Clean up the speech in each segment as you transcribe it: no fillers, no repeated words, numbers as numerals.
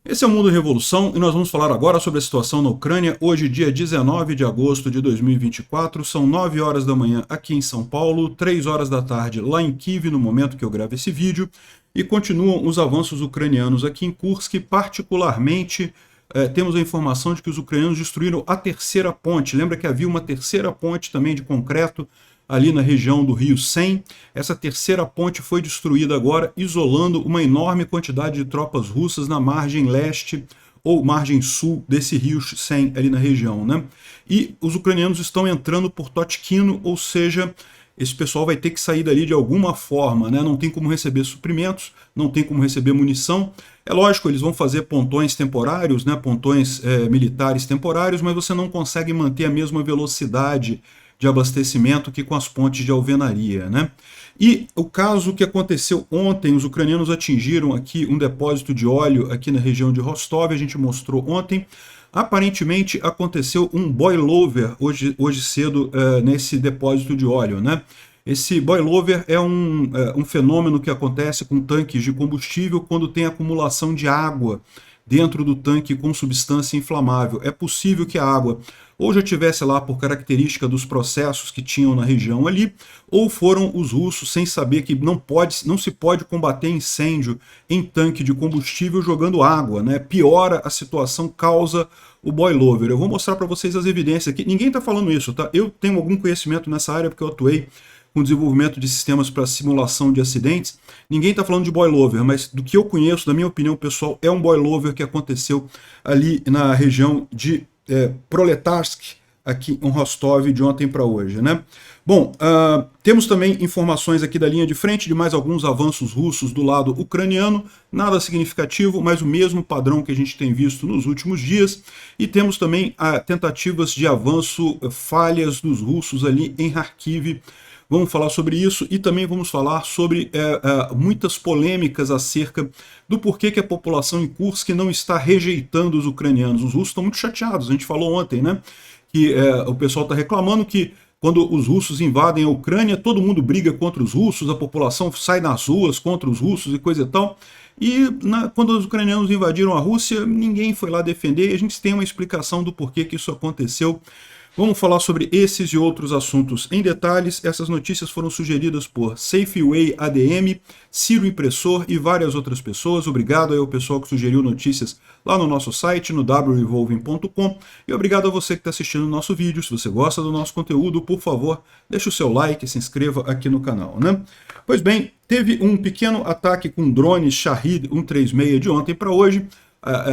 Esse é o Mundo Revolução e nós vamos falar agora sobre a situação na Ucrânia. Hoje, dia 19 de agosto de 2024, são 9 horas da manhã aqui em São Paulo, 3 horas da tarde lá em Kiev, no momento que eu gravo esse vídeo, e continuam os avanços ucranianos aqui em Kursk. Particularmente, temos a informação de que os ucranianos destruíram a terceira ponte. Lembra que havia uma terceira ponte também de concreto ali na região do Rio Sen. Essa terceira ponte foi destruída agora, isolando uma enorme quantidade de tropas russas na margem leste ou margem sul desse Rio Sen, ali na região, né? E os ucranianos estão entrando por Totkino, ou seja, esse pessoal vai ter que sair dali de alguma forma, né? Não tem como receber suprimentos, não tem como receber munição. É lógico, eles vão fazer pontões temporários, né? Pontões militares temporários, mas você não consegue manter a mesma velocidade de abastecimento que com as pontes de alvenaria, né? E o caso que aconteceu ontem, os ucranianos atingiram aqui um depósito de óleo aqui na região de Rostov, a gente mostrou ontem. Aparentemente aconteceu um boilover hoje cedo nesse depósito de óleo, né? Esse boilover é um fenômeno que acontece com tanques de combustível quando tem acumulação de água dentro do tanque com substância inflamável. É possível que a água ou já tivesse lá por característica dos processos que tinham na região ali, ou foram os russos sem saber que não se pode combater incêndio em tanque de combustível jogando água, né? Piora a situação, causa o boilover. Eu vou mostrar para vocês as evidências aqui. Ninguém está falando isso, tá? Eu tenho algum conhecimento nessa área porque eu atuei com desenvolvimento de sistemas para simulação de acidentes. Ninguém está falando de boilover, mas do que eu conheço, da minha opinião pessoal, é um boilover que aconteceu ali na região de Proletarsk, aqui em Rostov, de ontem para hoje, né? Bom, temos também informações aqui da linha de frente de mais alguns avanços russos do lado ucraniano, nada significativo, mas o mesmo padrão que a gente tem visto nos últimos dias, e temos também tentativas de avanço, falhas dos russos ali em Kharkiv. Vamos falar sobre isso e também vamos falar sobre muitas polêmicas acerca do porquê que a população em Kursk não está rejeitando os ucranianos. Os russos estão muito chateados, a gente falou ontem, né? Que o pessoal está reclamando que quando os russos invadem a Ucrânia, todo mundo briga contra os russos, a população sai nas ruas contra os russos e coisa e tal. E quando os ucranianos invadiram a Rússia, ninguém foi lá defender, e a gente tem uma explicação do porquê que isso aconteceu. Vamos falar sobre esses e outros assuntos em detalhes. Essas notícias foram sugeridas por Safeway ADM, Ciro Impressor e várias outras pessoas. Obrigado aí ao pessoal que sugeriu notícias lá no nosso site, no wrevolving.com. E obrigado a você que está assistindo o nosso vídeo. Se você gosta do nosso conteúdo, por favor, deixe o seu like e se inscreva aqui no canal, né? Pois bem, teve um pequeno ataque com drones Shahed 136 de ontem para hoje.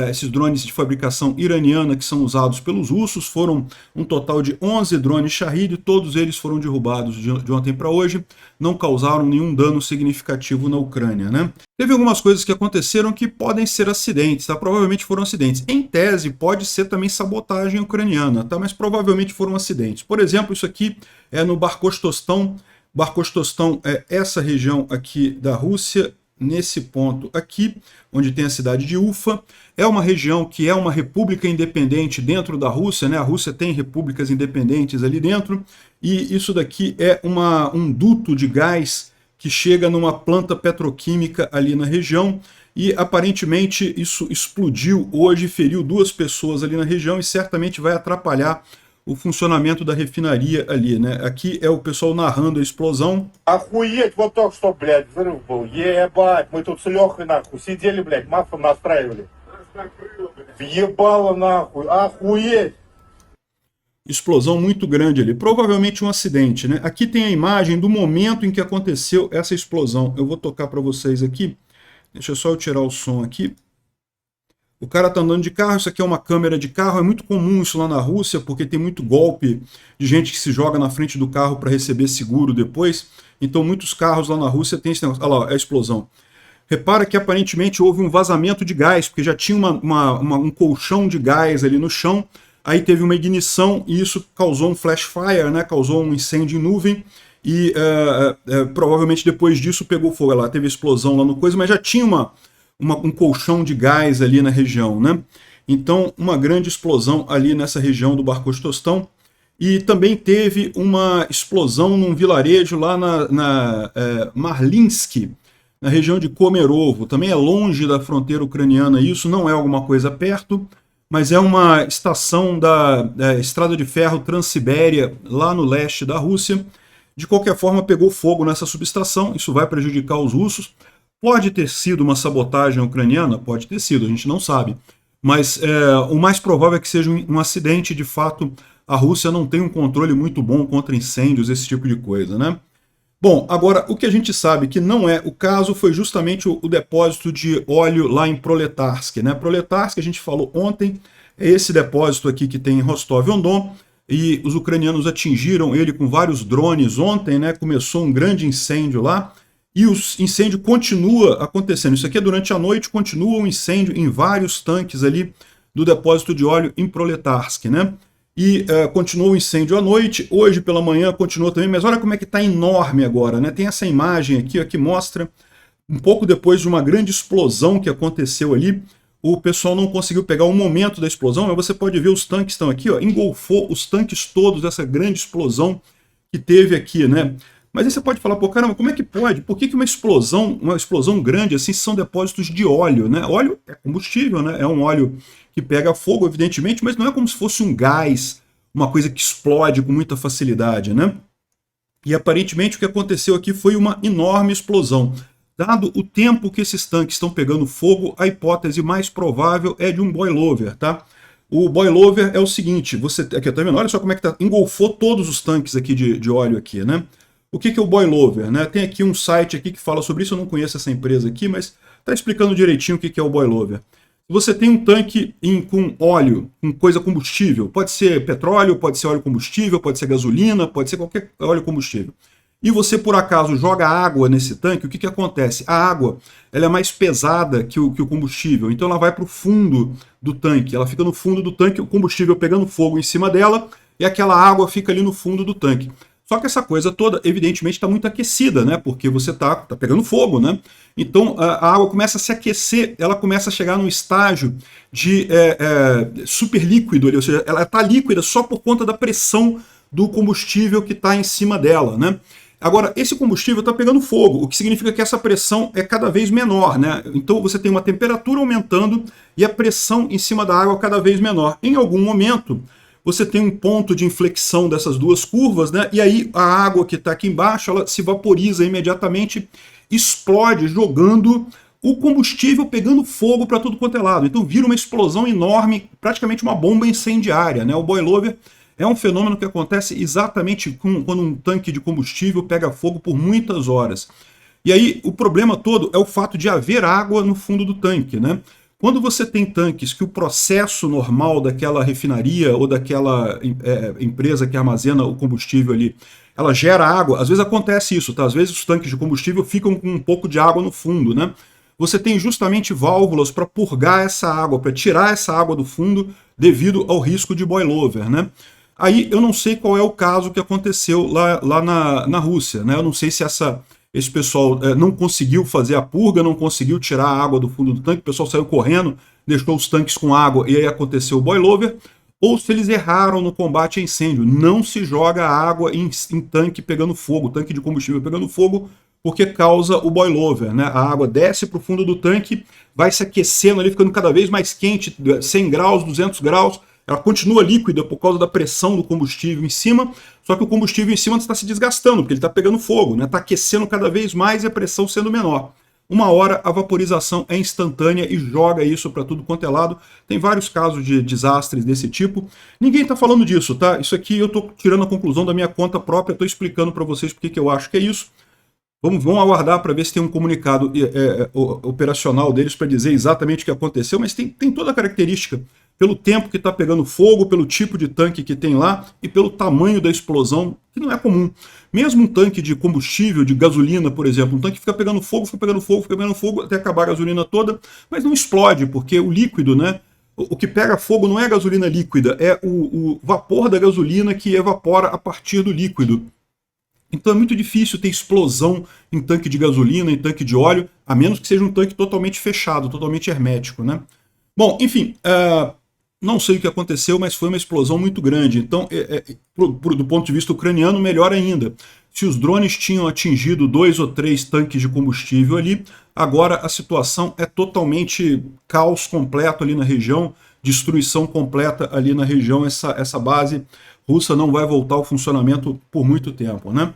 Esses drones de fabricação iraniana que são usados pelos russos, foram um total de 11 drones Shahed, todos eles foram derrubados de ontem para hoje, não causaram nenhum dano significativo na Ucrânia, né? Teve algumas coisas que aconteceram que podem ser acidentes, tá? Provavelmente foram acidentes. Em tese, pode ser também sabotagem ucraniana, tá? Mas provavelmente foram acidentes. Por exemplo, isso aqui é no Barkostostão. Barkostostão é essa região aqui da Rússia, nesse ponto aqui, onde tem a cidade de Ufa. É uma região que é uma república independente dentro da Rússia, né? A Rússia tem repúblicas independentes ali dentro, e isso daqui é um duto de gás que chega numa planta petroquímica ali na região, e aparentemente isso explodiu hoje, feriu 2 pessoas ali na região e certamente vai atrapalhar o funcionamento da refinaria ali, né? Aqui é o pessoal narrando a explosão. Охуеть, вот только что, блядь, взрыв был. Ебать, мы тут с Лехой, нахуй, сидели, блядь, мафом настраивали. Въебало, нахуй, охуеть. Explosão muito grande ali, provavelmente um acidente, né? Aqui tem a imagem do momento em que aconteceu essa explosão. Eu vou tocar para vocês aqui. Deixa só eu tirar o som aqui. O cara tá andando de carro, isso aqui é uma câmera de carro, é muito comum isso lá na Rússia, porque tem muito golpe de gente que se joga na frente do carro para receber seguro depois. Então muitos carros lá na Rússia tem esse negócio. Olha lá, é a explosão. Repara que aparentemente houve um vazamento de gás, porque já tinha um colchão de gás ali no chão, aí teve uma ignição e isso causou um flash fire, né? Causou um incêndio em nuvem, e provavelmente depois disso pegou fogo. Lá teve explosão lá no coisa, mas já tinha um colchão de gás ali na região, né? Então, uma grande explosão ali nessa região do Barkostostão. E também teve uma explosão num vilarejo lá na Marlinsk. na região de Komerovo. Também é longe da fronteira ucraniana, isso não é alguma coisa perto, mas é uma estação da Estrada de Ferro Transibéria, lá no leste da Rússia. De qualquer forma, pegou fogo nessa subestação, isso vai prejudicar os russos. Pode ter sido uma sabotagem ucraniana? Pode ter sido, a gente não sabe. Mas o mais provável é que seja um acidente. De fato, a Rússia não tem um controle muito bom contra incêndios, esse tipo de coisa, né? Bom, agora, o que a gente sabe que não é o caso foi justamente o depósito de óleo lá em Proletarsk, né? Proletarsk, a gente falou ontem, é esse depósito aqui que tem em Rostov-on-Don, e os ucranianos atingiram ele com vários drones ontem, né? Começou um grande incêndio lá, e o incêndio continua acontecendo. Isso aqui é durante a noite, continua um incêndio em vários tanques ali do depósito de óleo em Proletarsk, né? E continuou o incêndio à noite, hoje pela manhã continuou também, mas olha como é que está enorme agora, né? Tem essa imagem aqui ó, que mostra, um pouco depois de uma grande explosão que aconteceu ali, o pessoal não conseguiu pegar o momento da explosão, mas você pode ver os tanques estão aqui, ó, engolfou os tanques todos, essa grande explosão que teve aqui, né? Mas aí você pode falar, pô, caramba, como é que pode? Por que uma explosão grande assim, são depósitos de óleo, né? Óleo é combustível, né? É um óleo que pega fogo, evidentemente, mas não é como se fosse um gás, uma coisa que explode com muita facilidade, né? E aparentemente o que aconteceu aqui foi uma enorme explosão. Dado o tempo que esses tanques estão pegando fogo, a hipótese mais provável é de um boilover, tá? O boilover é o seguinte, você aqui tá vendo? Olha só como é que tá, engolfou todos os tanques aqui de óleo aqui, né? O que é o boilover, né? Tem aqui um site aqui que fala sobre isso, eu não conheço essa empresa aqui, mas está explicando direitinho o que é o boilover. Você tem um tanque com óleo, com coisa combustível, pode ser petróleo, pode ser óleo combustível, pode ser gasolina, pode ser qualquer óleo combustível. E você, por acaso, joga água nesse tanque, o que acontece? A água ela é mais pesada que o combustível, então ela vai para o fundo do tanque, ela fica no fundo do tanque, o combustível pegando fogo em cima dela, e aquela água fica ali no fundo do tanque. Só que essa coisa toda, evidentemente, está muito aquecida, né? Porque você tá pegando fogo, né? Então a água começa a se aquecer, ela começa a chegar num estágio de super líquido, ou seja, ela está líquida só por conta da pressão do combustível que está em cima dela, né? Agora, esse combustível está pegando fogo, o que significa que essa pressão é cada vez menor, né? Então você tem uma temperatura aumentando e a pressão em cima da água cada vez menor. Em algum momento, você tem um ponto de inflexão dessas duas curvas, né? E aí a água que está aqui embaixo, ela se vaporiza imediatamente, explode, jogando o combustível pegando fogo para tudo quanto é lado. Então vira uma explosão enorme, praticamente uma bomba incendiária, né? O boilover é um fenômeno que acontece exatamente quando um tanque de combustível pega fogo por muitas horas. E aí o problema todo é o fato de haver água no fundo do tanque, né? Quando você tem tanques que o processo normal daquela refinaria ou daquela empresa que armazena o combustível ali, ela gera água, às vezes acontece isso, tá? Às vezes os tanques de combustível ficam com um pouco de água no fundo, né? Você tem justamente válvulas para purgar essa água, para tirar essa água do fundo devido ao risco de boilover, né? Aí eu não sei qual é o caso que aconteceu lá na Rússia, né? Eu não sei se esse pessoal não conseguiu fazer a purga, não conseguiu tirar a água do fundo do tanque, o pessoal saiu correndo, deixou os tanques com água e aí aconteceu o boilover, ou se eles erraram no combate a incêndio. Não se joga água em tanque pegando fogo, tanque de combustível pegando fogo, porque causa o boilover, né? A água desce para o fundo do tanque, vai se aquecendo ali, ficando cada vez mais quente, 100 graus, 200 graus, ela continua líquida por causa da pressão do combustível em cima, só que o combustível em cima está se desgastando, porque ele está pegando fogo, né? Está aquecendo cada vez mais e a pressão sendo menor. Uma hora a vaporização é instantânea e joga isso para tudo quanto é lado. Tem vários casos de desastres desse tipo. Ninguém está falando disso, tá? Isso aqui eu estou tirando a conclusão da minha conta própria, estou explicando para vocês porque que eu acho que é isso. Vamos aguardar para ver se tem um comunicado operacional deles para dizer exatamente o que aconteceu, mas tem toda a característica, pelo tempo que está pegando fogo, pelo tipo de tanque que tem lá e pelo tamanho da explosão, que não é comum. Mesmo um tanque de combustível, de gasolina, por exemplo, um tanque fica pegando fogo, fica pegando fogo, fica pegando fogo até acabar a gasolina toda, mas não explode, porque o líquido, né? O que pega fogo não é a gasolina líquida, é o vapor da gasolina que evapora a partir do líquido. Então é muito difícil ter explosão em tanque de gasolina, em tanque de óleo, a menos que seja um tanque totalmente fechado, totalmente hermético, né? Bom, enfim, não sei o que aconteceu, mas foi uma explosão muito grande. Então, do ponto de vista ucraniano, melhor ainda. Se os drones tinham atingido 2 ou 3 tanques de combustível ali, agora a situação é totalmente caos completo ali na região, destruição completa ali na região. Essa base russa não vai voltar ao funcionamento por muito tempo, né?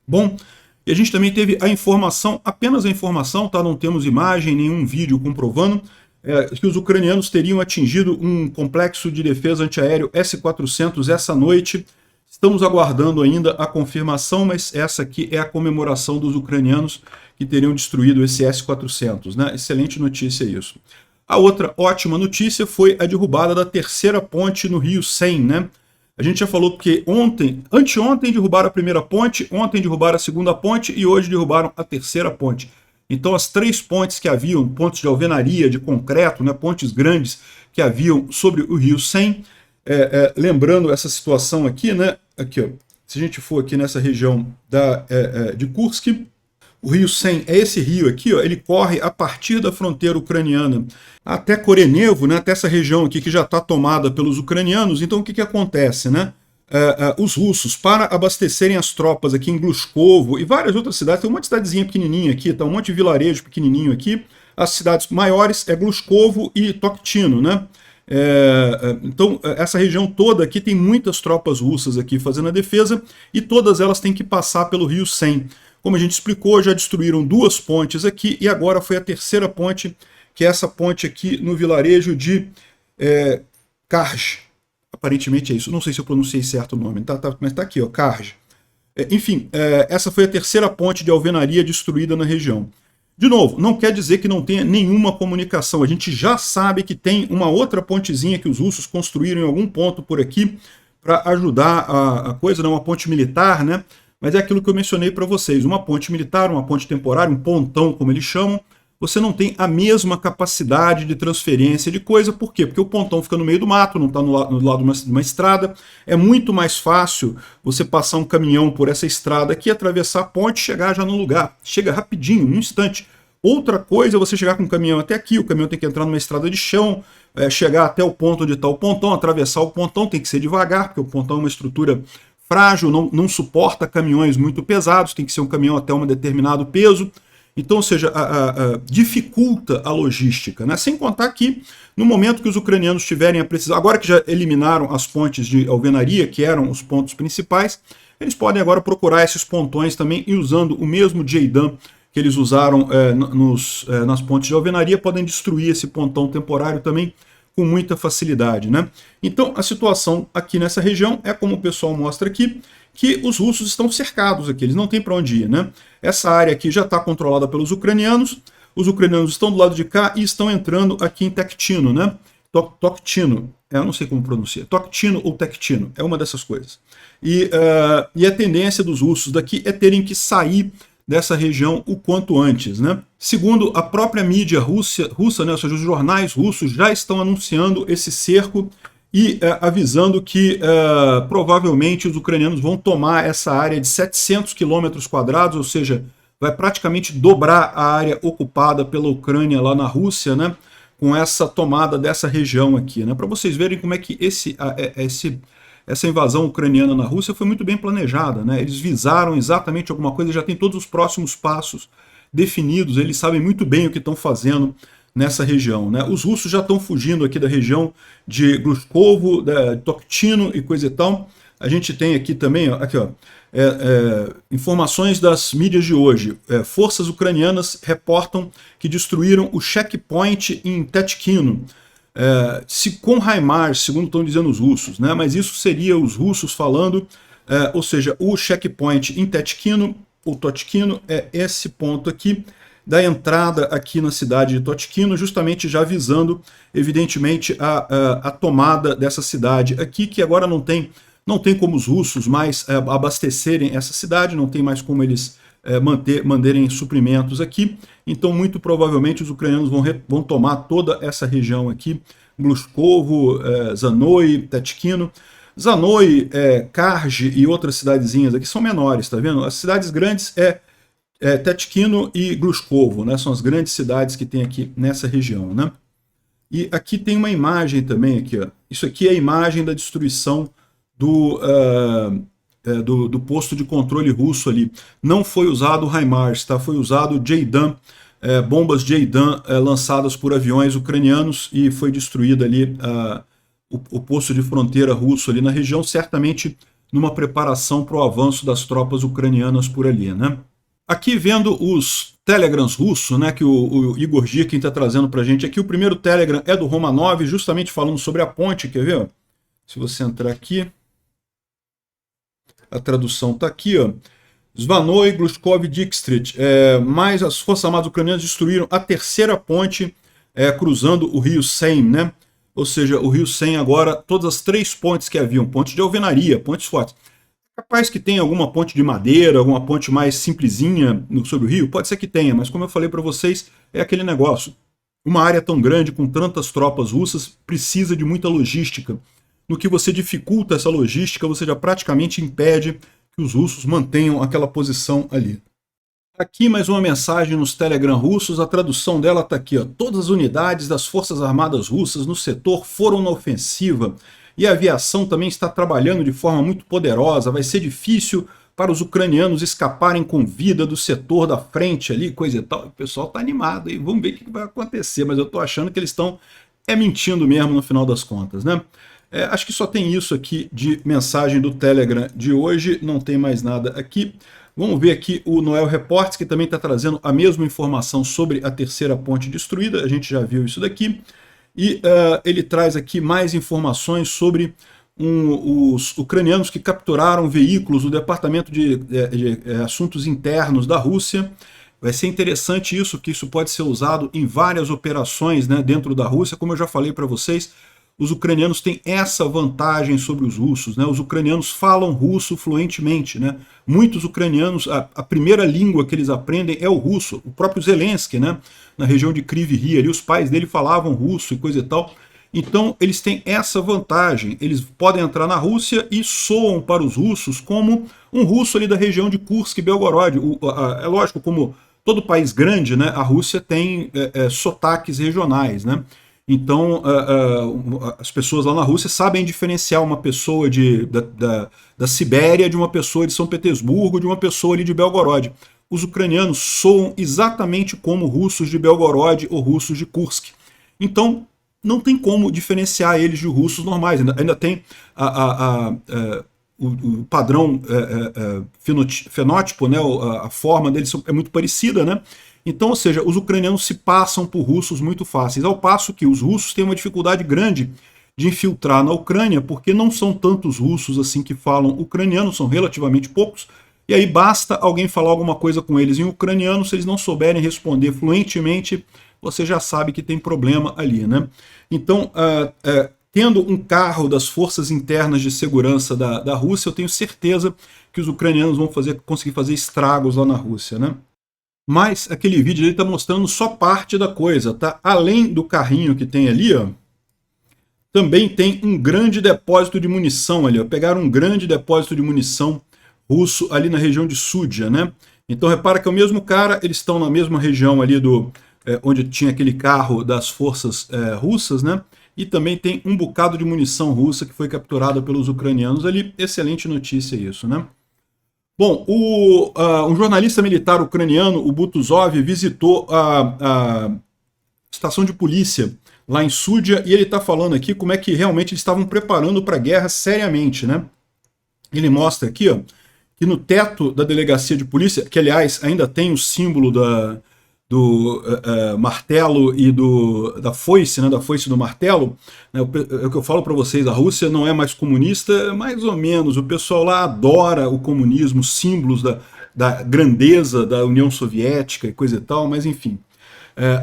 Bom, e a gente também teve a informação, apenas a informação, tá? Não temos imagem, nenhum vídeo comprovando, que os ucranianos teriam atingido um complexo de defesa antiaéreo S-400 essa noite. Estamos aguardando ainda a confirmação, mas essa aqui é a comemoração dos ucranianos que teriam destruído esse S-400, né? Excelente notícia isso. A outra ótima notícia foi a derrubada da terceira ponte no Rio Sen, né? A gente já falou que anteontem derrubaram a primeira ponte, ontem derrubaram a segunda ponte e hoje derrubaram a terceira ponte. Então as 3 pontes que haviam, pontes de alvenaria, de concreto, né, pontes grandes que haviam sobre o Rio Sen, lembrando essa situação aqui, né? Aqui, ó, se a gente for aqui nessa região de Kursk, o Rio Sen é esse rio aqui, ó, ele corre a partir da fronteira ucraniana até Korenevo, né, até essa região aqui que já está tomada pelos ucranianos. Então o que acontece, né? Os russos, para abastecerem as tropas aqui em Glushkovo e várias outras cidades, tem um monte de cidadezinha pequenininha aqui, tá um monte de vilarejo pequenininho aqui. As cidades maiores é Glushkovo e Tokhtino, né? Então essa região toda aqui tem muitas tropas russas aqui fazendo a defesa e todas elas têm que passar pelo Rio Sen. Como a gente explicou, já destruíram 2 pontes aqui e agora foi a terceira ponte, que é essa ponte aqui no vilarejo de Karj. Aparentemente é isso, não sei se eu pronunciei certo o nome, mas tá aqui, ó, Karj. Enfim, essa foi a terceira ponte de alvenaria destruída na região. De novo, não quer dizer que não tenha nenhuma comunicação. A gente já sabe que tem uma outra pontezinha que os russos construíram em algum ponto por aqui para ajudar a coisa, né? Uma ponte militar, né? Mas é aquilo que eu mencionei para vocês. Uma ponte militar, uma ponte temporária, um pontão, como eles chamam, você não tem a mesma capacidade de transferência de coisa. Por quê? Porque o pontão fica no meio do mato, não está no lado de uma estrada. É muito mais fácil você passar um caminhão por essa estrada aqui, atravessar a ponte e chegar já no lugar. Chega rapidinho, num instante. Outra coisa é você chegar com o caminhão até aqui, o caminhão tem que entrar numa estrada de chão, chegar até o ponto onde está o pontão, atravessar o pontão, tem que ser devagar, porque o pontão é uma estrutura frágil, não suporta caminhões muito pesados, tem que ser um caminhão até um determinado peso. Então, ou seja, dificulta a logística, né? Sem contar que, no momento que os ucranianos tiverem a precisar, agora que já eliminaram as pontes de alvenaria, que eram os pontos principais, eles podem agora procurar esses pontões também e usando o mesmo JDAM que eles usaram nas pontes de alvenaria, podem destruir esse pontão temporário também com muita facilidade, né? Então, a situação aqui nessa região é como o pessoal mostra aqui, que os russos estão cercados aqui, eles não têm para onde ir, né? Essa área aqui já está controlada pelos ucranianos, os ucranianos estão do lado de cá e estão entrando aqui em Tokhtino, né? Tokhtino, eu não sei como pronuncia, Tokhtino ou Tectino, é uma dessas coisas. E a tendência dos russos daqui é terem que sair dessa região o quanto antes, né? Segundo a própria mídia russa, né, ou seja, os jornais russos já estão anunciando esse cerco e avisando que provavelmente os ucranianos vão tomar essa área de 700 quilômetros quadrados, ou seja, vai praticamente dobrar a área ocupada pela Ucrânia lá na Rússia, né, com essa tomada dessa região aqui, né, para vocês verem como é que essa invasão ucraniana na Rússia foi muito bem planejada, né? Eles visaram exatamente alguma coisa, já tem todos os próximos passos definidos, eles sabem muito bem o que estão fazendo nessa região, né? Os russos já estão fugindo aqui da região de Glushkovo, Tokhtino e coisa e tal. A gente tem aqui também, ó, aqui, ó, informações das mídias de hoje. Forças ucranianas reportam que destruíram o checkpoint em Tchkino. Com HIMARS, segundo estão dizendo os russos, né? Mas isso seria os russos falando, ou seja, o checkpoint em Tchkino, ou Tokhtino, é esse ponto aqui, da entrada aqui na cidade de Tokhtino, justamente já visando, evidentemente, a tomada dessa cidade aqui, que agora não tem como os russos mais abastecerem essa cidade, não tem mais como eles manterem suprimentos aqui, então muito provavelmente os ucranianos vão tomar toda essa região aqui, Glushkovo, Zanoi, Tchkino. Zanoi, Karj e outras cidadezinhas aqui são menores, tá vendo? As cidades grandes Tchkino e Glushkovo, né? São as grandes cidades que tem aqui nessa região, né? E aqui tem uma imagem também, aqui, ó. Isso aqui é a imagem da destruição do posto de controle russo ali. Não foi usado o HIMARS, tá? Foi usado o JDAM, bombas JDAM lançadas por aviões ucranianos, e foi destruído ali o posto de fronteira russo ali na região, certamente numa preparação para o avanço das tropas ucranianas por ali, né? Aqui vendo os telegrams russos, né, que o Igor Girkin está trazendo para a gente aqui. O primeiro telegram é do Romanov, justamente falando sobre a ponte, quer ver? Se você entrar aqui, a tradução está aqui, ó. Zvanoy, Glushkov, Dikstrit, mas as Forças Armadas Ucranianas destruíram a terceira ponte cruzando o rio Seine, né? Ou seja, o rio Seine agora, todas as 3 pontes que haviam, pontes de alvenaria, pontes fortes. Capaz que tenha alguma ponte de madeira, alguma ponte mais simplesinha sobre o rio, pode ser que tenha, mas como eu falei para vocês, é aquele negócio. Uma área tão grande, com tantas tropas russas, precisa de muita logística. No que você dificulta essa logística, você já praticamente impede que os russos mantenham aquela posição ali. Aqui mais uma mensagem nos Telegram russos, a tradução dela está aqui, ó. Todas as unidades das Forças Armadas Russas no setor foram na ofensiva, e a aviação também está trabalhando de forma muito poderosa. Vai ser difícil para os ucranianos escaparem com vida do setor da frente ali, coisa e tal. O pessoal está animado, e vamos ver o que vai acontecer, mas eu estou achando que eles estão mentindo mesmo no final das contas, né? Acho que só tem isso aqui de mensagem do Telegram de hoje, não tem mais nada aqui. Vamos ver aqui o Noel Reports, que também está trazendo a mesma informação sobre a terceira ponte destruída. A gente já viu isso daqui. E ele traz aqui mais informações sobre os ucranianos que capturaram veículos do Departamento de Assuntos Internos da Rússia. Vai ser interessante isso, que isso pode ser usado em várias operações, né, dentro da Rússia. Como eu já falei para vocês, os ucranianos têm essa vantagem sobre os russos, né? Os ucranianos falam russo fluentemente, né? Muitos ucranianos, a primeira língua que eles aprendem é o russo. O próprio Zelensky, né, na região de Kryvyi Rih, ali, os pais dele falavam russo e coisa e tal. Então eles têm essa vantagem, eles podem entrar na Rússia e soam para os russos como um russo ali da região de Kursk e Belgorod. É lógico, como todo país grande, né, a Rússia tem sotaques regionais, né? Então, as pessoas lá na Rússia sabem diferenciar uma pessoa da Sibéria de uma pessoa de São Petersburgo, de uma pessoa ali de Belgorod. Os ucranianos soam exatamente como russos de Belgorod ou russos de Kursk. Então, não tem como diferenciar eles de russos normais. Ainda tem o padrão fenótipo, né? A forma deles é muito parecida, né? Então, ou seja, os ucranianos se passam por russos muito fáceis, ao passo que os russos têm uma dificuldade grande de infiltrar na Ucrânia, porque não são tantos russos assim que falam ucraniano, são relativamente poucos, e aí basta alguém falar alguma coisa com eles em ucraniano, se eles não souberem responder fluentemente, você já sabe que tem problema ali, né? Então, tendo um carro das forças internas de segurança da Rússia, eu tenho certeza que os ucranianos vão conseguir fazer estragos lá na Rússia, né? Mas aquele vídeo ele está mostrando só parte da coisa, tá? Além do carrinho que tem ali, ó, também tem um grande depósito de munição ali, ó. Pegaram um grande depósito de munição russo ali na região de Sudzha, né? Então repara que é o mesmo cara, eles estão na mesma região ali onde tinha aquele carro das forças russas, né? E também tem um bocado de munição russa que foi capturada pelos ucranianos ali. Excelente notícia isso, né? Bom, um jornalista militar ucraniano, o Butuzov, visitou a estação de polícia lá em Sudzha, e ele está falando aqui como é que realmente eles estavam preparando para a guerra seriamente, né? Ele mostra aqui, ó, que no teto da delegacia de polícia, que aliás ainda tem o símbolo do martelo e da foice, né, da foice do martelo, né, é o que eu falo para vocês, a Rússia não é mais comunista, mais ou menos, o pessoal lá adora o comunismo, símbolos da grandeza da União Soviética e coisa e tal, mas enfim.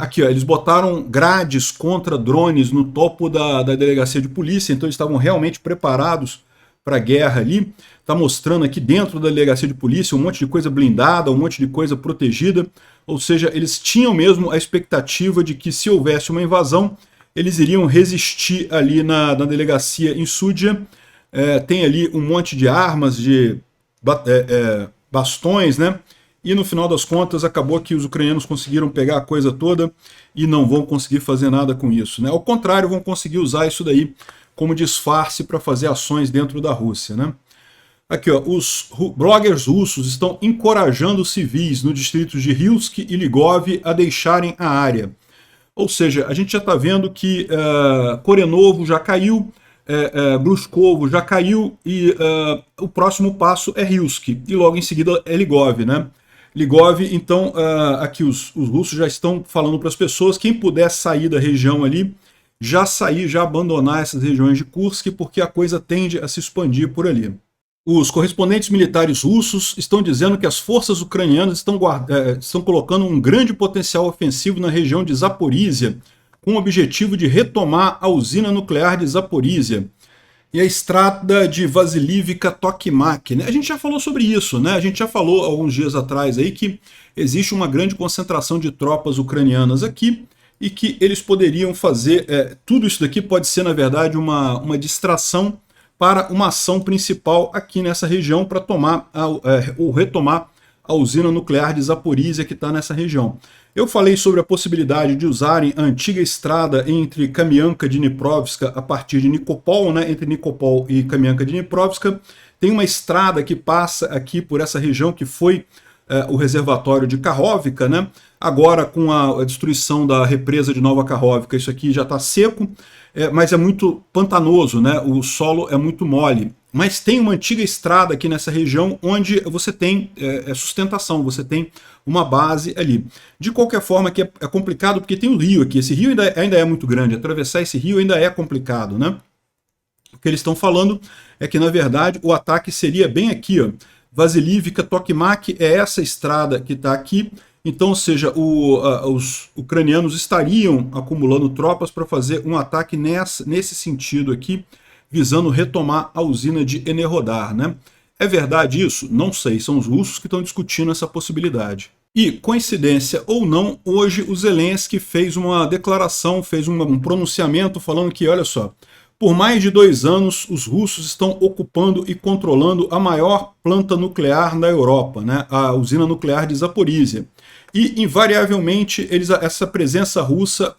Aqui, ó, eles botaram grades contra drones no topo da delegacia de polícia, então eles estavam realmente preparados para a guerra ali. Está mostrando aqui dentro da delegacia de polícia um monte de coisa blindada, um monte de coisa protegida, ou seja, eles tinham mesmo a expectativa de que se houvesse uma invasão, eles iriam resistir ali na delegacia em Sudzha. Tem ali um monte de armas, de bastões, né? E no final das contas acabou que os ucranianos conseguiram pegar a coisa toda e não vão conseguir fazer nada com isso, né? Ao contrário, vão conseguir usar isso daí como disfarce para fazer ações dentro da Rússia, né? Aqui, ó, os bloggers russos estão encorajando civis no distrito de Rilsk e Ligov a deixarem a área. Ou seja, a gente já está vendo que Korenovo já caiu, Glushkovo já caiu e o próximo passo é Rilsk e logo em seguida é Ligov, né? Ligov, então aqui os russos já estão falando para as pessoas, quem puder sair da região ali, já sair, já abandonar essas regiões de Kursk, porque a coisa tende a se expandir por ali. Os correspondentes militares russos estão dizendo que as forças ucranianas estão colocando um grande potencial ofensivo na região de Zaporizhia, com o objetivo de retomar a usina nuclear de Zaporizhia e a estrada de Vasilivka-Tokmak, né? A gente já falou sobre isso, né? A gente já falou alguns dias atrás aí que existe uma grande concentração de tropas ucranianas aqui e que eles poderiam fazer... tudo isso daqui pode ser, na verdade, uma distração para uma ação principal aqui nessa região para tomar ou retomar a usina nuclear de Zaporizhia que está nessa região. Eu falei sobre a possibilidade de usarem a antiga estrada entre Kamianka de Dniprovska a partir de Nikopol, né, entre Nikopol e Kamianka de Dniprovska. Tem uma estrada que passa aqui por essa região que foi o reservatório de Kakhovka, né? Agora, com a destruição da represa de Nova Kakhovka, isso aqui já está seco, mas é muito pantanoso, né? O solo é muito mole. Mas tem uma antiga estrada aqui nessa região onde você tem sustentação, você tem uma base ali. De qualquer forma, que é complicado porque tem o rio aqui. Esse rio ainda é muito grande, atravessar esse rio ainda é complicado, né? O que eles estão falando é que, na verdade, o ataque seria bem aqui, ó. Vasilivka-Tokmak é essa estrada que está aqui. Então, ou seja, os ucranianos estariam acumulando tropas para fazer um ataque nesse sentido aqui, visando retomar a usina de Enerhodar, né? É verdade isso? Não sei, são os russos que estão discutindo essa possibilidade. E, coincidência ou não, hoje o Zelensky fez uma declaração, fez um pronunciamento falando que, olha só, por mais de 2 anos, os russos estão ocupando e controlando a maior planta nuclear na Europa, né? A usina nuclear de Zaporizhia. E, invariavelmente, essa presença russa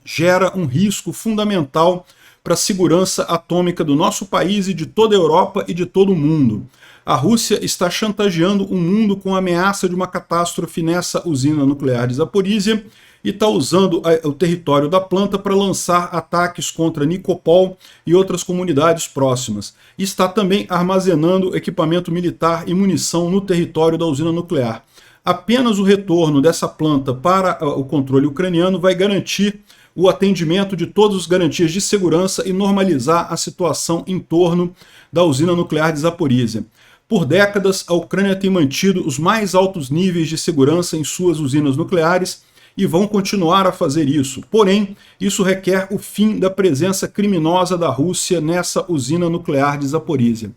gera um risco fundamental para a segurança atômica do nosso país e de toda a Europa e de todo o mundo. A Rússia está chantageando o mundo com a ameaça de uma catástrofe nessa usina nuclear de Zaporizhia e está usando o território da planta para lançar ataques contra Nikopol e outras comunidades próximas. E está também armazenando equipamento militar e munição no território da usina nuclear. Apenas o retorno dessa planta para o controle ucraniano vai garantir o atendimento de todas as garantias de segurança e normalizar a situação em torno da usina nuclear de Zaporizhia. Por décadas, a Ucrânia tem mantido os mais altos níveis de segurança em suas usinas nucleares e vão continuar a fazer isso. Porém, isso requer o fim da presença criminosa da Rússia nessa usina nuclear de Zaporizhia.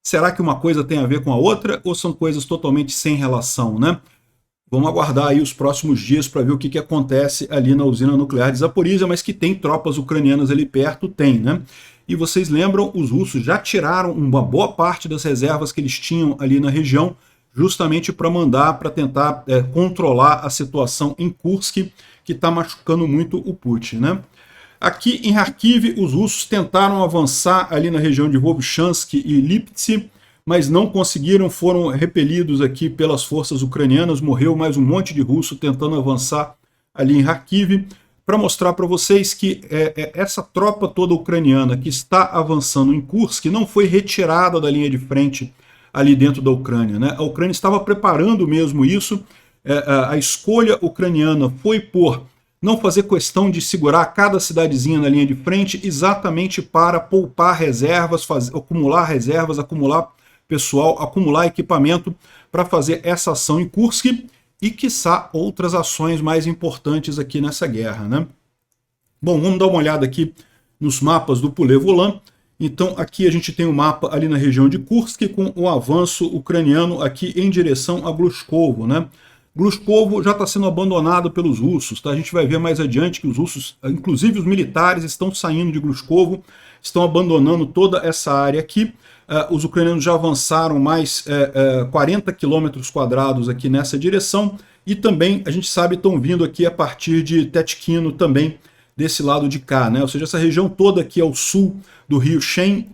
Será que uma coisa tem a ver com a outra ou são coisas totalmente sem relação, né? Vamos aguardar aí os próximos dias para ver o que acontece ali na usina nuclear de Zaporizhia, mas que tem tropas ucranianas ali perto, tem, né? E vocês lembram, os russos já tiraram uma boa parte das reservas que eles tinham ali na região, justamente para mandar, para tentar controlar a situação em Kursk, que está machucando muito o Putin, né? Aqui em Kharkiv, os russos tentaram avançar ali na região de Vovchansk e Liptsi, mas não conseguiram, foram repelidos aqui pelas forças ucranianas, morreu mais um monte de russo tentando avançar ali em Kharkiv, para mostrar para vocês que essa tropa toda ucraniana que está avançando em Kursk não foi retirada da linha de frente ali dentro da Ucrânia, né? A Ucrânia estava preparando mesmo isso, a escolha ucraniana foi por não fazer questão de segurar cada cidadezinha na linha de frente exatamente para poupar reservas, acumular pessoal, acumular equipamento para fazer essa ação em Kursk e, quiçá, outras ações mais importantes aqui nessa guerra, né? Bom, vamos dar uma olhada aqui nos mapas do Pulevolan. Então, aqui a gente tem um mapa ali na região de Kursk com o avanço ucraniano aqui em direção a Glushkovo, né? Glushkovo já está sendo abandonado pelos russos, tá? A gente vai ver mais adiante que os russos, inclusive os militares, estão saindo de Glushkovo, estão abandonando toda essa área aqui. Os ucranianos já avançaram mais 40 quilômetros quadrados aqui nessa direção e também, a gente sabe, estão vindo aqui a partir de Tetkino também, desse lado de cá, né? Ou seja, essa região toda aqui ao sul do rio Shen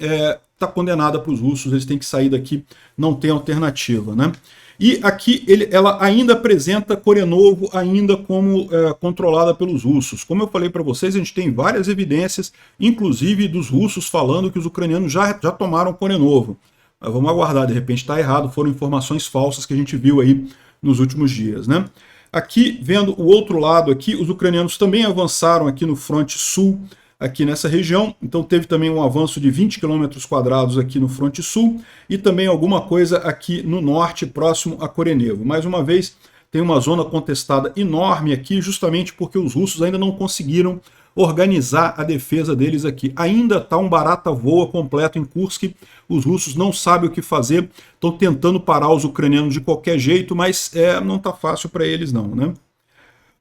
está condenada para os russos, eles têm que sair daqui, não tem alternativa, né? E aqui ela ainda apresenta Korenovo ainda como controlada pelos russos. Como eu falei para vocês, a gente tem várias evidências, inclusive dos russos falando que os ucranianos já tomaram Korenovo. Vamos aguardar, de repente está errado, foram informações falsas que a gente viu aí nos últimos dias, né? Aqui, vendo o outro lado aqui, os ucranianos também avançaram aqui no fronte sul, aqui nessa região, então teve também um avanço de 20 km² aqui no fronte sul, e também alguma coisa aqui no norte, próximo a Korenevo. Mais uma vez, tem uma zona contestada enorme aqui, justamente porque os russos ainda não conseguiram organizar a defesa deles aqui. Ainda está um barata-voa completo em Kursk, os russos não sabem o que fazer, estão tentando parar os ucranianos de qualquer jeito, mas não está fácil para eles não, né?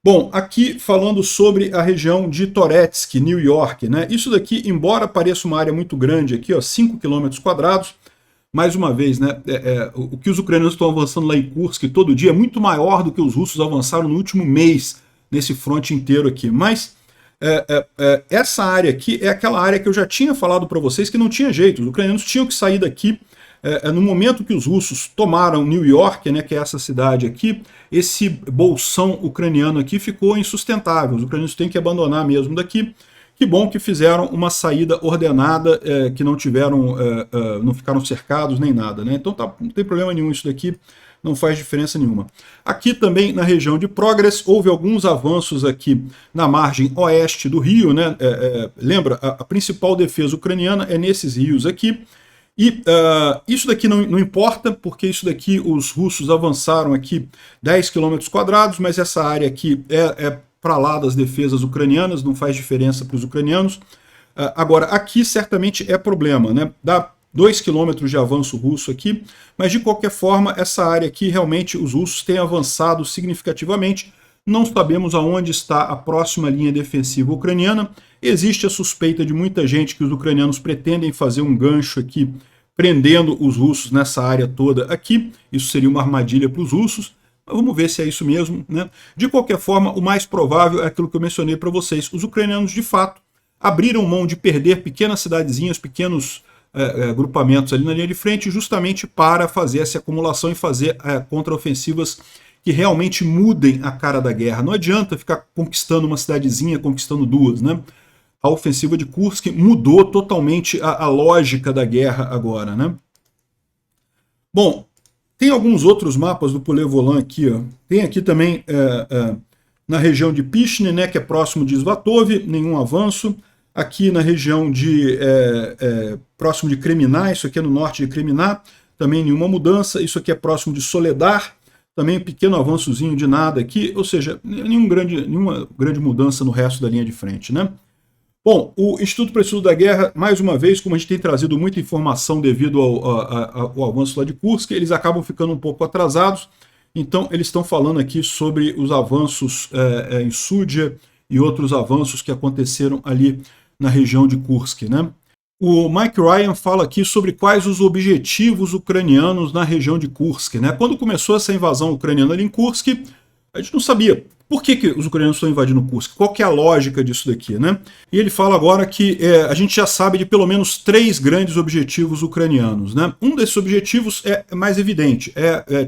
Bom, aqui falando sobre a região de Toretsk, New York, né? Isso daqui, embora pareça uma área muito grande aqui, ó, 5 km², mais uma vez, né? O que os ucranianos estão avançando lá em Kursk todo dia é muito maior do que os russos avançaram no último mês nesse fronte inteiro aqui. Mas essa área aqui é aquela área que eu já tinha falado para vocês que não tinha jeito. Os ucranianos tinham que sair daqui. No momento que os russos tomaram New York, né, que é essa cidade aqui, esse bolsão ucraniano aqui ficou insustentável. Os ucranianos têm que abandonar mesmo daqui. Que bom que fizeram uma saída ordenada, que não tiveram, não ficaram cercados nem nada, né? Então não tem problema nenhum isso daqui, não faz diferença nenhuma. Aqui também na região de Progress houve alguns avanços aqui na margem oeste do rio, né? Lembra, a principal defesa ucraniana é nesses rios aqui. E isso daqui não importa, porque isso daqui os russos avançaram aqui 10 km², mas essa área aqui é para lá das defesas ucranianas, não faz diferença para os ucranianos. Agora, aqui certamente é problema, né? Dá 2 km de avanço russo aqui, mas de qualquer forma, essa área aqui realmente os russos têm avançado significativamente. Não sabemos aonde está a próxima linha defensiva ucraniana. Existe a suspeita de muita gente que os ucranianos pretendem fazer um gancho aqui, prendendo os russos nessa área toda aqui. Isso seria uma armadilha para os russos. Mas vamos ver se é isso mesmo, né? De qualquer forma, o mais provável é aquilo que eu mencionei para vocês. Os ucranianos, de fato, abriram mão de perder pequenas cidadezinhas, pequenos agrupamentos ali na linha de frente, justamente para fazer essa acumulação e fazer contraofensivas que realmente mudem a cara da guerra. Não adianta ficar conquistando uma cidadezinha, conquistando duas, né? A ofensiva de Kursk mudou totalmente a lógica da guerra agora, né? Bom, tem alguns outros mapas do Pulevolan aqui, ó. Tem aqui também na região de Pishne, né, que é próximo de Svatov, nenhum avanço. Aqui na região de próximo de Kreminá, isso aqui é no norte de Kreminá, também nenhuma mudança. Isso aqui é próximo de Soledar, também um pequeno avançozinho de nada aqui, ou seja, nenhuma grande mudança no resto da linha de frente, né? Bom, o Instituto para o Estudo da Guerra, mais uma vez, como a gente tem trazido muita informação devido ao avanço lá de Kursk, eles acabam ficando um pouco atrasados, então eles estão falando aqui sobre os avanços em Súdia e outros avanços que aconteceram ali na região de Kursk, né? O Mike Ryan fala aqui sobre quais os objetivos ucranianos na região de Kursk, né? Quando começou essa invasão ucraniana ali em Kursk, a gente não sabia por que os ucranianos estão invadindo Kursk, qual que é a lógica disso daqui, né? E ele fala agora que a gente já sabe de pelo menos 3 grandes objetivos ucranianos, né? Um desses objetivos é mais evidente,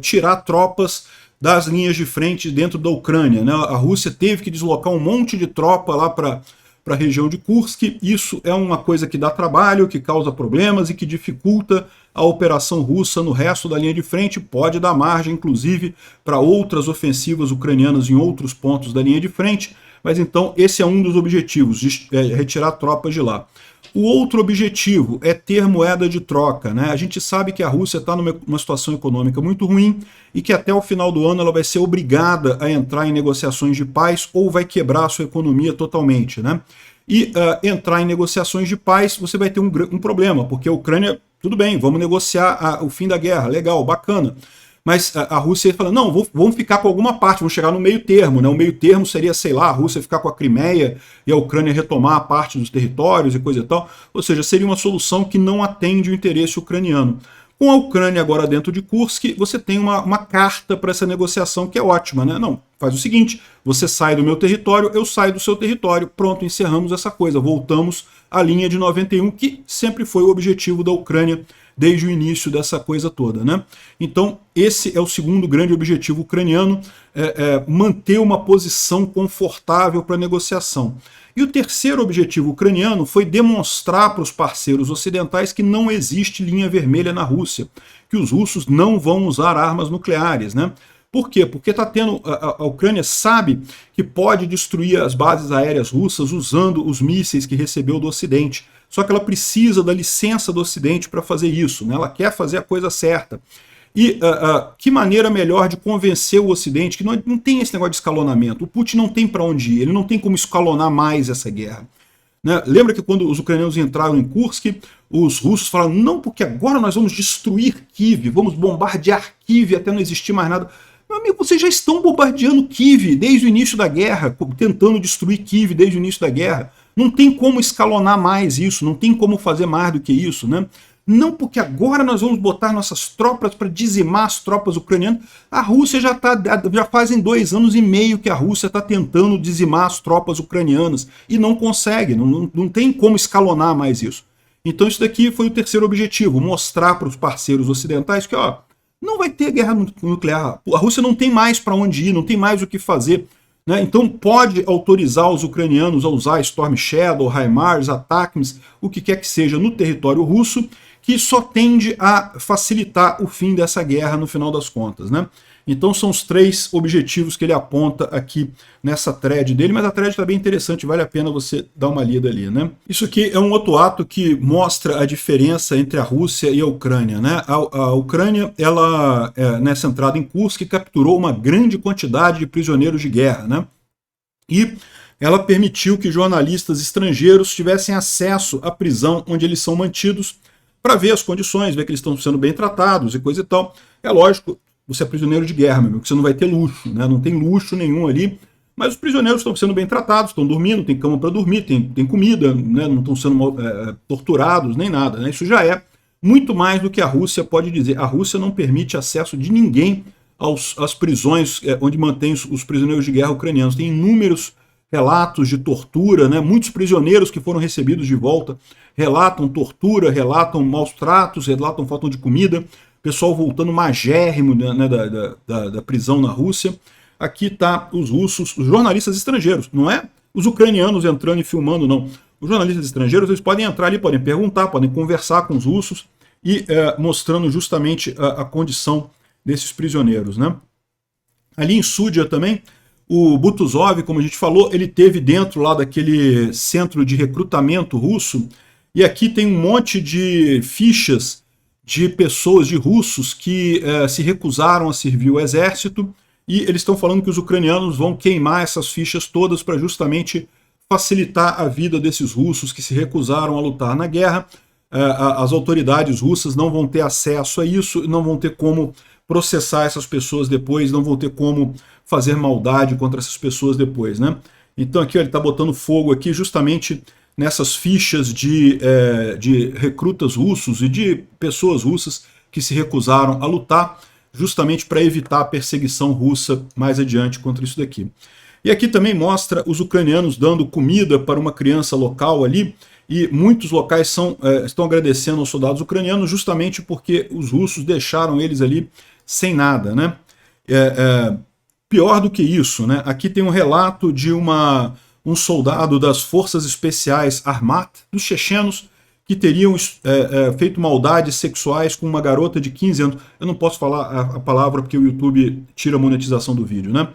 tirar tropas das linhas de frente dentro da Ucrânia, né? A Rússia teve que deslocar um monte de tropa lá para a região de Kursk. Isso é uma coisa que dá trabalho, que causa problemas e que dificulta a operação russa no resto da linha de frente, pode dar margem, inclusive, para outras ofensivas ucranianas em outros pontos da linha de frente, mas então esse é um dos objetivos, retirar tropas de lá. O outro objetivo é ter moeda de troca, né? A gente sabe que a Rússia está numa situação econômica muito ruim e que até o final do ano ela vai ser obrigada a entrar em negociações de paz ou vai quebrar a sua economia totalmente, né? E entrar em negociações de paz, você vai ter um problema, porque a Ucrânia, tudo bem, vamos negociar o fim da guerra, legal, bacana. Mas a Rússia fala, não, vamos ficar com alguma parte, vamos chegar no meio termo, né? O meio termo seria, sei lá, a Rússia ficar com a Crimeia e a Ucrânia retomar a parte dos territórios e coisa e tal. Ou seja, seria uma solução que não atende o interesse ucraniano. Com a Ucrânia agora dentro de Kursk, você tem uma carta para essa negociação que é ótima, né? Não, faz o seguinte, você sai do meu território, eu saio do seu território, pronto, encerramos essa coisa, voltamos à linha de 91, que sempre foi o objetivo da Ucrânia desde o início dessa coisa toda, né? Então, esse é o segundo grande objetivo ucraniano, manter uma posição confortável para negociação. E o terceiro objetivo ucraniano foi demonstrar para os parceiros ocidentais que não existe linha vermelha na Rússia, que os russos não vão usar armas nucleares, né? Por quê? Porque a Ucrânia sabe que pode destruir as bases aéreas russas usando os mísseis que recebeu do Ocidente. Só que ela precisa da licença do Ocidente para fazer isso, né? Ela quer fazer a coisa certa. E que maneira melhor de convencer o Ocidente, que não tem esse negócio de escalonamento. O Putin não tem para onde ir, ele não tem como escalonar mais essa guerra. Né? Lembra que quando os ucranianos entraram em Kursk, os russos falaram, não, porque agora nós vamos destruir Kiev, vamos bombardear Kiev até não existir mais nada. Meu amigo, vocês já estão bombardeando Kiev desde o início da guerra, tentando destruir Kiev desde o início da guerra. Não tem como escalonar mais isso, não tem como fazer mais do que isso, né? Não, porque agora nós vamos botar nossas tropas para dizimar as tropas ucranianas. A Rússia já fazem 2 anos e meio que a Rússia está tentando dizimar as tropas ucranianas e não consegue, não tem como escalonar mais isso. Então isso daqui foi o terceiro objetivo, mostrar para os parceiros ocidentais que, ó, não vai ter guerra nuclear. A Rússia não tem mais para onde ir, não tem mais o que fazer. Né? Então pode autorizar os ucranianos a usar Storm Shadow, HIMARS, ATACMS, o que quer que seja no território russo, que só tende a facilitar o fim dessa guerra no final das contas, né? Então são os 3 objetivos que ele aponta aqui nessa thread dele, mas a thread está bem interessante, vale a pena você dar uma lida ali, né? Isso aqui é um outro ato que mostra a diferença entre a Rússia e a Ucrânia, né? A Ucrânia, ela, nessa entrada em Kursk, capturou uma grande quantidade de prisioneiros de guerra, né? E ela permitiu que jornalistas estrangeiros tivessem acesso à prisão onde eles são mantidos, para ver as condições, ver que eles estão sendo bem tratados e coisa e tal. É lógico, você é prisioneiro de guerra, meu amigo, que você não vai ter luxo, né? Não tem luxo nenhum ali, mas os prisioneiros estão sendo bem tratados, estão dormindo, tem cama para dormir, tem comida, né? Não estão sendo torturados, nem nada, né? Isso já é muito mais do que a Rússia pode dizer. A Rússia não permite acesso de ninguém às prisões onde mantém os prisioneiros de guerra ucranianos. Tem inúmeros relatos de tortura, né? Muitos prisioneiros que foram recebidos de volta relatam tortura, relatam maus tratos, relatam falta de comida, pessoal voltando magérrimo, né, da prisão na Rússia. Aqui tá os russos, os jornalistas estrangeiros, não é os ucranianos entrando e filmando, não. Os jornalistas estrangeiros, eles podem entrar ali, podem perguntar, podem conversar com os russos e mostrando justamente a condição desses prisioneiros, né? Ali em Súdia também, o Butuzov, como a gente falou, ele teve dentro lá daquele centro de recrutamento russo, e aqui tem um monte de fichas de pessoas, de russos, que se recusaram a servir o exército, e eles estão falando que os ucranianos vão queimar essas fichas todas para justamente facilitar a vida desses russos que se recusaram a lutar na guerra. As autoridades russas não vão ter acesso a isso, não vão ter como processar essas pessoas depois, não vão ter como fazer maldade contra essas pessoas depois, né? Então aqui ó, ele está botando fogo aqui justamente nessas fichas de recrutas russos e de pessoas russas que se recusaram a lutar, justamente para evitar a perseguição russa mais adiante contra isso daqui. E aqui também mostra os ucranianos dando comida para uma criança local ali, e muitos locais estão agradecendo aos soldados ucranianos justamente porque os russos deixaram eles ali sem nada, né? Pior do que isso, né? Aqui tem um relato de um soldado das Forças Especiais Armat, dos chechenos, que teriam feito maldades sexuais com uma garota de 15 anos. Eu não posso falar a palavra porque o YouTube tira a monetização do vídeo, né?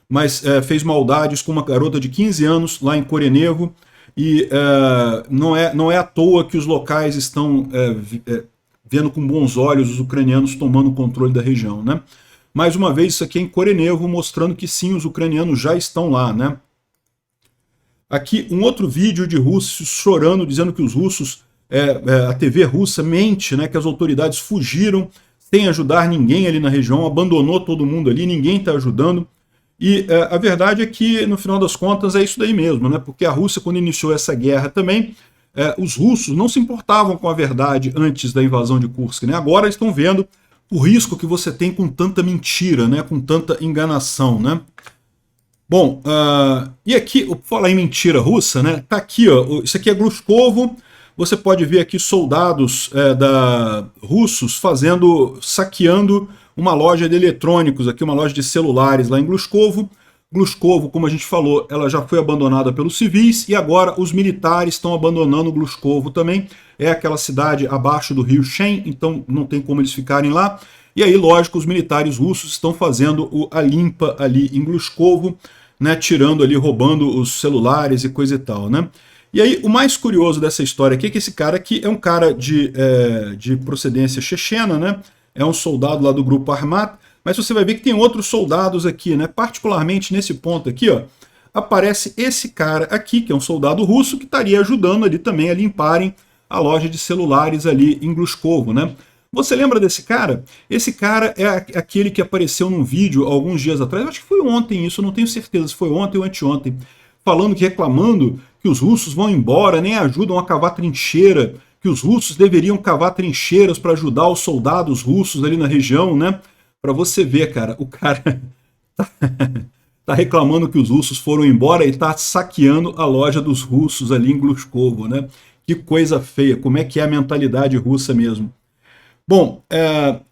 Mas fez maldades com uma garota de 15 anos lá em Korenevo, e não é à toa que os locais estão vendo com bons olhos os ucranianos tomando o controle da região, né? Mais uma vez, isso aqui é em Korenevo, mostrando que sim, os ucranianos já estão lá, né? Aqui um outro vídeo de russos chorando, dizendo que os russos, a TV russa mente, né, que as autoridades fugiram sem ajudar ninguém ali na região, abandonou todo mundo ali, ninguém está ajudando. E a verdade é que, no final das contas, é isso daí mesmo, né? Porque a Rússia, quando iniciou essa guerra também, os russos não se importavam com a verdade antes da invasão de Kursk, né? Agora eles estão vendo o risco que você tem com tanta mentira, né? Com tanta enganação, né? Bom, e aqui, por falar em mentira russa, né? Tá aqui, ó, isso aqui é Glushkovo. Você pode ver aqui soldados russos saqueando uma loja de eletrônicos, aqui uma loja de celulares lá em Glushkovo. Glushkovo, como a gente falou, ela já foi abandonada pelos civis e agora os militares estão abandonando Glushkovo também. É aquela cidade abaixo do rio Shen, então não tem como eles ficarem lá. E aí, lógico, os militares russos estão fazendo a limpa ali em Glushkovo, né, tirando ali, roubando os celulares e coisa e tal, né? E aí, o mais curioso dessa história aqui é que esse cara aqui é um cara de procedência chechena, né? É um soldado lá do grupo Armat, mas você vai ver que tem outros soldados aqui, né? Particularmente nesse ponto aqui, ó, aparece esse cara aqui, que é um soldado russo, que estaria ajudando ali também a limparem a loja de celulares ali em Glushkovo, né? Você lembra desse cara? Esse cara é aquele que apareceu num vídeo alguns dias atrás, acho que foi ontem isso, eu não tenho certeza se foi ontem ou anteontem, reclamando que os russos vão embora, nem ajudam a cavar trincheira, que os russos deveriam cavar trincheiras para ajudar os soldados russos ali na região, né? Para você ver, cara, o cara tá reclamando que os russos foram embora e tá saqueando a loja dos russos ali em Glushkovo, né? Que coisa feia, como é que é a mentalidade russa mesmo. Bom,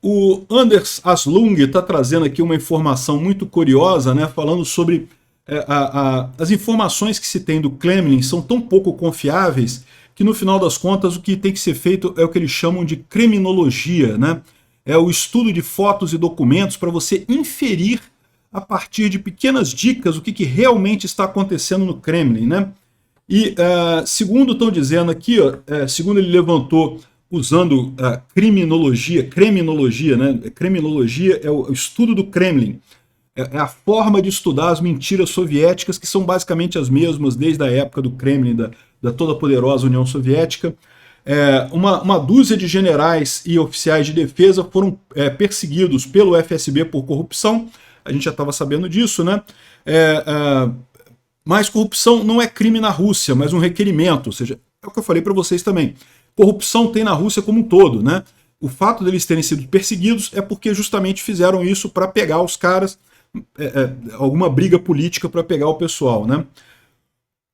o Anders Aslung está trazendo aqui uma informação muito curiosa, né, falando sobre as informações que se tem do Kremlin são tão pouco confiáveis que, no final das contas, o que tem que ser feito é o que eles chamam de criminologia, né? É o estudo de fotos e documentos para você inferir, a partir de pequenas dicas, o que realmente está acontecendo no Kremlin, né? E, segundo estão dizendo aqui, ó, segundo ele levantou usando criminologia, né? Criminologia é o estudo do Kremlin, é a forma de estudar as mentiras soviéticas, que são basicamente as mesmas desde a época do Kremlin, da toda poderosa União Soviética. Uma dúzia de generais e oficiais de defesa foram perseguidos pelo FSB por corrupção, a gente já estava sabendo disso, né? Mas corrupção não é crime na Rússia, mas um requerimento, ou seja, é o que eu falei para vocês também. Corrupção tem na Rússia como um todo, né? O fato deles terem sido perseguidos é porque justamente fizeram isso para pegar os caras, alguma briga política para pegar o pessoal, né?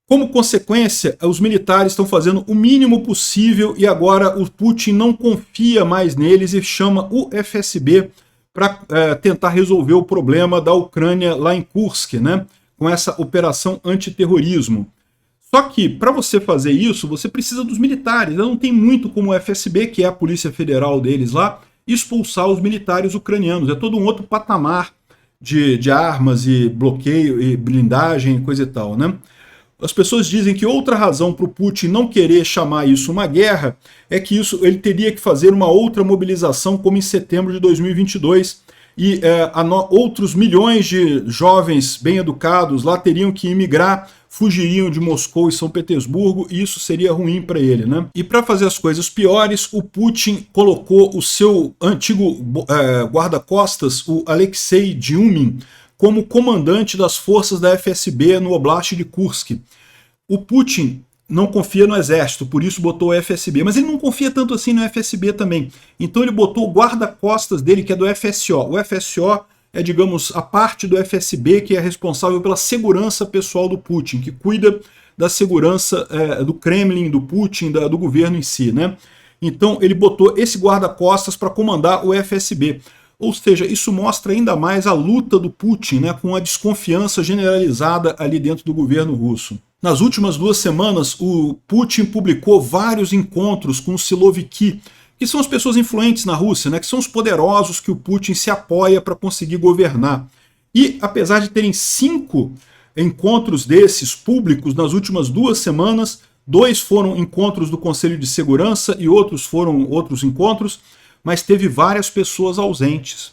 Como consequência, os militares estão fazendo o mínimo possível e agora o Putin não confia mais neles e chama o FSB para tentar resolver o problema da Ucrânia lá em Kursk, né? Com essa operação antiterrorismo. Só que, para você fazer isso, você precisa dos militares. Não tem muito como o FSB, que é a polícia federal deles lá, expulsar os militares ucranianos. É todo um outro patamar de armas e bloqueio e blindagem, coisa e tal, né? As pessoas dizem que outra razão para o Putin não querer chamar isso uma guerra é que ele teria que fazer uma outra mobilização, como em setembro de 2022, e outros milhões de jovens bem educados lá teriam que imigrar, fugiriam de Moscou e São Petersburgo, e isso seria ruim para ele, né? E para fazer as coisas piores, o Putin colocou o seu antigo guarda-costas, o Alexei Dyumin, como comandante das forças da FSB no Oblast de Kursk. O Putin não confia no exército, por isso botou o FSB, mas ele não confia tanto assim no FSB também. Então ele botou o guarda-costas dele, que é do FSO. O FSO é, digamos, a parte do FSB que é responsável pela segurança pessoal do Putin, que cuida da segurança do Kremlin, do Putin, do governo em si, né? Então ele botou esse guarda-costas para comandar o FSB. Ou seja, isso mostra ainda mais a luta do Putin, né, com a desconfiança generalizada ali dentro do governo russo. Nas últimas 2 semanas, o Putin publicou vários encontros com os Siloviki, que são as pessoas influentes na Rússia, né, que são os poderosos que o Putin se apoia para conseguir governar. E apesar de terem 5 encontros desses públicos nas últimas 2 semanas, 2 foram encontros do Conselho de Segurança e outros foram outros encontros, mas teve várias pessoas ausentes.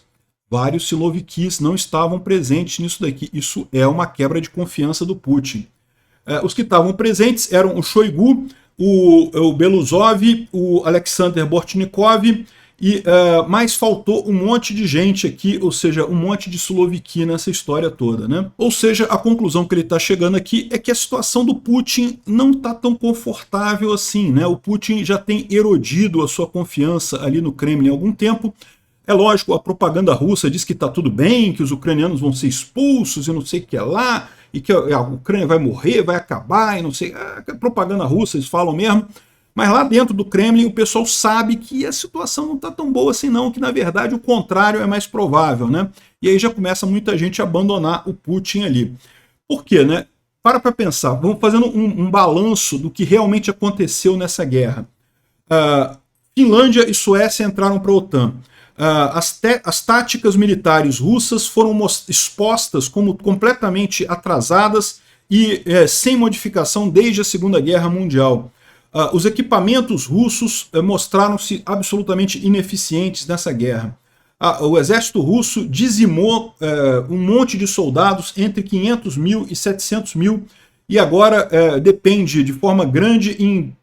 Vários Silovikis não estavam presentes nisso daqui. Isso é uma quebra de confiança do Putin. Os que estavam presentes eram o Shoigu, o Belousov, o Alexander Bortnikov, mas faltou um monte de gente aqui, ou seja, um monte de Siloviki nessa história toda, né? Ou seja, a conclusão que ele está chegando aqui é que a situação do Putin não está tão confortável assim, né? O Putin já tem erodido a sua confiança ali no Kremlin há algum tempo. É lógico, a propaganda russa diz que está tudo bem, que os ucranianos vão ser expulsos e não sei o que lá, e que a Ucrânia vai morrer, vai acabar, e não sei, é propaganda russa, eles falam mesmo. Mas lá dentro do Kremlin o pessoal sabe que a situação não está tão boa assim não, que na verdade o contrário é mais provável, né? E aí já começa muita gente a abandonar o Putin ali. Por quê, né? Para pensar, vamos fazendo um balanço do que realmente aconteceu nessa guerra. Finlândia e Suécia entraram para a OTAN. As táticas militares russas foram expostas como completamente atrasadas e sem modificação desde a Segunda Guerra Mundial. Os equipamentos russos mostraram-se absolutamente ineficientes nessa guerra. O exército russo dizimou um monte de soldados, entre 500 mil e 700 mil, e agora depende de forma grande em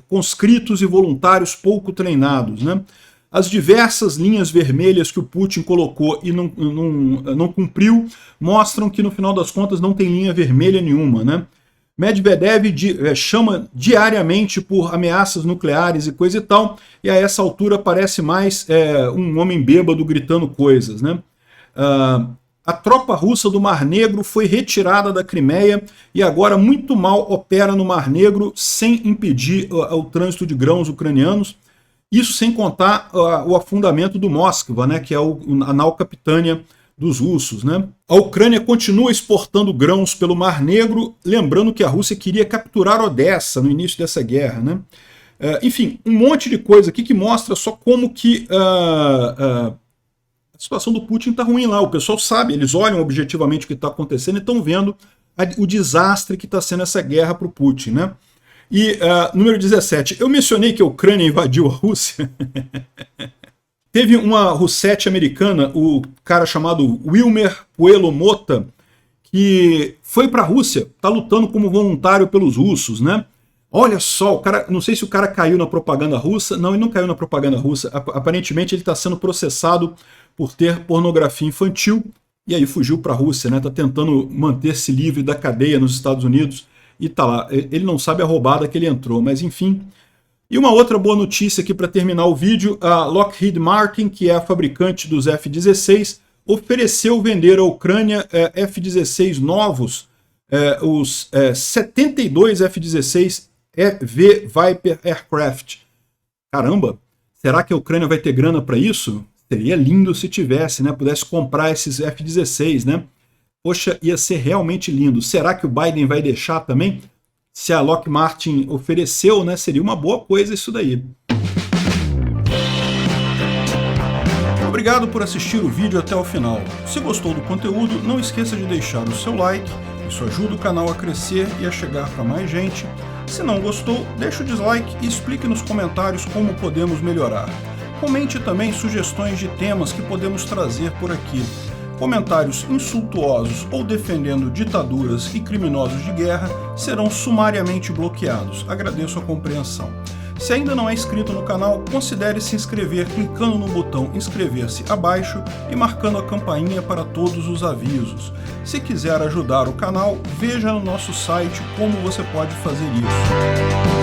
conscritos e voluntários pouco treinados, né? As diversas linhas vermelhas que o Putin colocou e não cumpriu mostram que no final das contas não tem linha vermelha nenhuma, né? Medvedev chama diariamente por ameaças nucleares e coisa e tal, e a essa altura parece mais um homem bêbado gritando coisas, né? A tropa russa do Mar Negro foi retirada da Crimeia e agora muito mal opera no Mar Negro sem impedir o trânsito de grãos ucranianos. Isso sem contar o afundamento do Moskva, né, que é a nau capitânia dos russos, né? A Ucrânia continua exportando grãos pelo Mar Negro, lembrando que a Rússia queria capturar Odessa no início dessa guerra, né? Enfim, um monte de coisa aqui que mostra só como que a situação do Putin está ruim lá. O pessoal sabe, eles olham objetivamente o que está acontecendo e estão vendo o desastre que está sendo essa guerra para o Putin, né? E número 17, eu mencionei que a Ucrânia invadiu a Rússia. Teve uma russete americana, o cara chamado Wilmer Puelo Mota, que foi para a Rússia, está lutando como voluntário pelos russos, né? Olha só, o cara, não sei se o cara caiu na propaganda russa. Não, ele não caiu na propaganda russa. Aparentemente ele está sendo processado por ter pornografia infantil e aí fugiu para a Rússia, né? Está tentando manter-se livre da cadeia nos Estados Unidos e tá lá. Ele não sabe a roubada que ele entrou, mas enfim. E uma outra boa notícia aqui para terminar o vídeo, a Lockheed Martin, que é a fabricante dos F-16, ofereceu vender à Ucrânia F-16 novos, os 72 F-16 V Viper Aircraft. Caramba, será que a Ucrânia vai ter grana para isso? Seria lindo se tivesse, né? Pudesse comprar esses F-16, né? Poxa, ia ser realmente lindo. Será que o Biden vai deixar também? Se a Lockheed Martin ofereceu, né, seria uma boa coisa isso daí. Obrigado por assistir o vídeo até o final. Se gostou do conteúdo, não esqueça de deixar o seu like, isso ajuda o canal a crescer e a chegar para mais gente. Se não gostou, deixe o dislike e explique nos comentários como podemos melhorar. Comente também sugestões de temas que podemos trazer por aqui. Comentários insultuosos ou defendendo ditaduras e criminosos de guerra serão sumariamente bloqueados. Agradeço a compreensão. Se ainda não é inscrito no canal, considere se inscrever clicando no botão inscrever-se abaixo e marcando a campainha para todos os avisos. Se quiser ajudar o canal, veja no nosso site como você pode fazer isso.